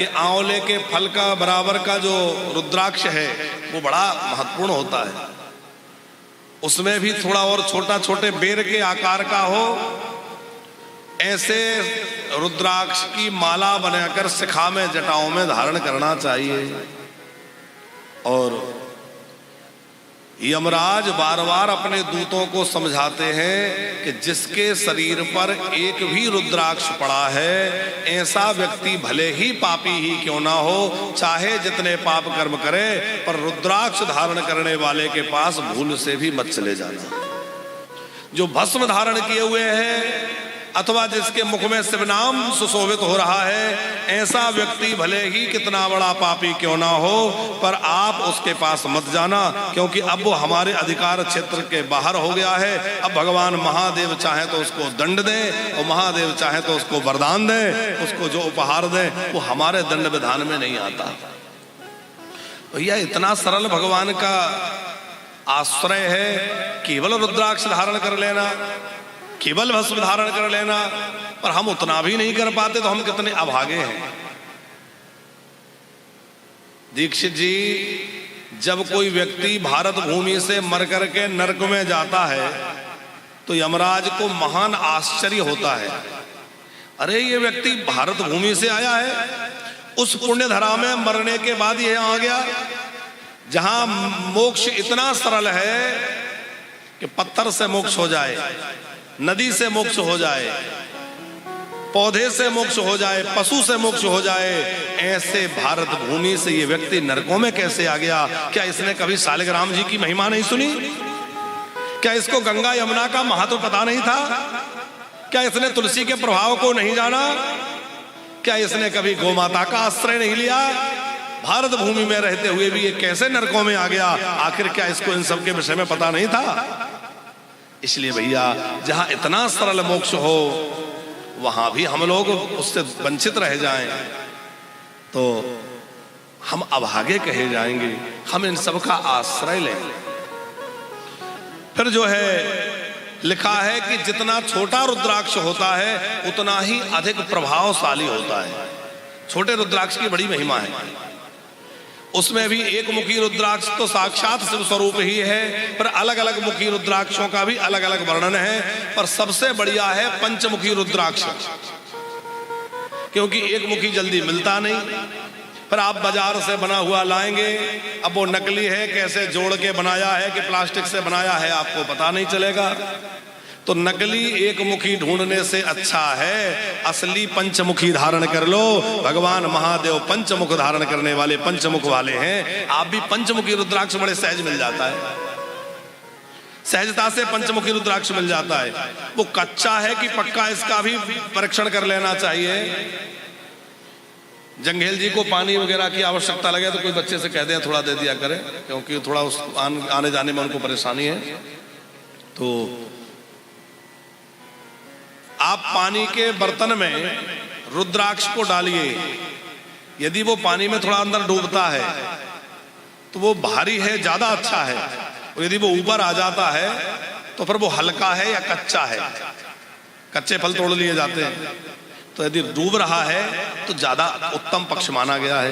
कि आंवले के फल का बराबर का जो रुद्राक्ष है वो बड़ा महत्वपूर्ण होता है। उसमें भी थोड़ा और छोटा छोटे बेर के आकार का हो, ऐसे रुद्राक्ष की माला बनाकर शिखा में जटाओं में धारण करना चाहिए। और यमराज बार बार अपने दूतों को समझाते हैं कि जिसके शरीर पर एक भी रुद्राक्ष पड़ा है, ऐसा व्यक्ति भले ही पापी ही क्यों ना हो, चाहे जितने पाप कर्म करे, पर रुद्राक्ष धारण करने वाले के पास भूल से भी मत चले जाना। जो भस्म धारण किए हुए है अथवा जिसके मुख में शिवनाम सुशोभित हो रहा है, ऐसा व्यक्ति भले ही कितना बड़ा पापी क्यों ना हो, पर आप उसके पास मत जाना, क्योंकि अब वो हमारे अधिकार क्षेत्र के बाहर हो गया है। अब भगवान महादेव चाहे तो उसको दंड दें और महादेव चाहे तो उसको वरदान दें, उसको जो उपहार दें वो हमारे दंड विधान में नहीं आता। भैया इतना सरल भगवान का आश्रय है, केवल रुद्राक्ष धारण कर लेना, केवल भस्म धारण कर लेना, पर हम उतना भी नहीं कर पाते तो हम कितने अभागे हैं। दीक्षित जी, जब कोई व्यक्ति भारत भूमि से मर करके नरक में जाता है तो यमराज को महान आश्चर्य होता है। अरे ये व्यक्ति भारत भूमि से आया है, उस पुण्य धरा में मरने के बाद यह आ गया जहां मोक्ष इतना सरल है कि पत्थर से मोक्ष हो जाए, नदी से मोक्ष हो जाए, पौधे से मोक्ष हो जाए, पशु से मोक्ष हो जाए, ऐसे भारत भूमि से ये व्यक्ति नरकों में कैसे आ गया? क्या इसने कभी शालिग्राम जी की महिमा नहीं सुनी? क्या इसको गंगा यमुना का महत्व पता नहीं था? क्या इसने तुलसी के प्रभाव को नहीं जाना? क्या इसने कभी गोमाता का आश्रय नहीं लिया? भारत भूमि में रहते हुए भी ये कैसे नरकों में आ गया? आखिर क्या इसको इन सब के विषय में पता नहीं था? इसलिए भैया जहां इतना सरल मोक्ष हो वहां भी हम लोग उससे वंचित रह जाएं तो हम अभागे कहे जाएंगे। हम इन सब का आश्रय लें। फिर जो है लिखा है कि जितना छोटा रुद्राक्ष होता है उतना ही अधिक प्रभावशाली होता है। छोटे रुद्राक्ष की बड़ी महिमा है। उसमें भी एक मुखी रुद्राक्ष तो साक्षात शिव स्वरूप ही है, पर अलग अलग मुखी रुद्राक्षों का भी अलग अलग वर्णन है। पर सबसे बढ़िया है पंचमुखी रुद्राक्ष, क्योंकि एक मुखी जल्दी मिलता नहीं। पर आप बाजार से बना हुआ लाएंगे, अब वो नकली है, कैसे जोड़ के बनाया है कि प्लास्टिक से बनाया है आपको पता नहीं चलेगा। तो नकली एक मुखी ढूंढने से अच्छा है असली पंचमुखी धारण कर लो। भगवान महादेव पंचमुख धारण करने वाले, पंचमुख वाले हैं। आप भी पंचमुखी रुद्राक्ष बड़े सहज मिल जाता है, सहजता से पंचमुखी रुद्राक्ष मिल जाता है। वो कच्चा है कि पक्का, इसका भी परीक्षण कर लेना चाहिए। जंघेल जी को पानी वगैरह की आवश्यकता लगे तो कोई बच्चे से कह दें थोड़ा दे दिया करें, क्योंकि थोड़ा उस आने जाने में उनको परेशानी है। तो आप पानी के बर्तन में रुद्राक्ष को डालिए। यदि वो पानी में थोड़ा अंदर डूबता है तो वो भारी है, ज्यादा अच्छा है। और यदि वो ऊपर आ जाता है तो फिर वो हल्का है या कच्चा है। कच्चे फल तोड़ लिए जाते हैं, तो यदि डूब रहा है तो ज्यादा उत्तम पक्ष माना गया है।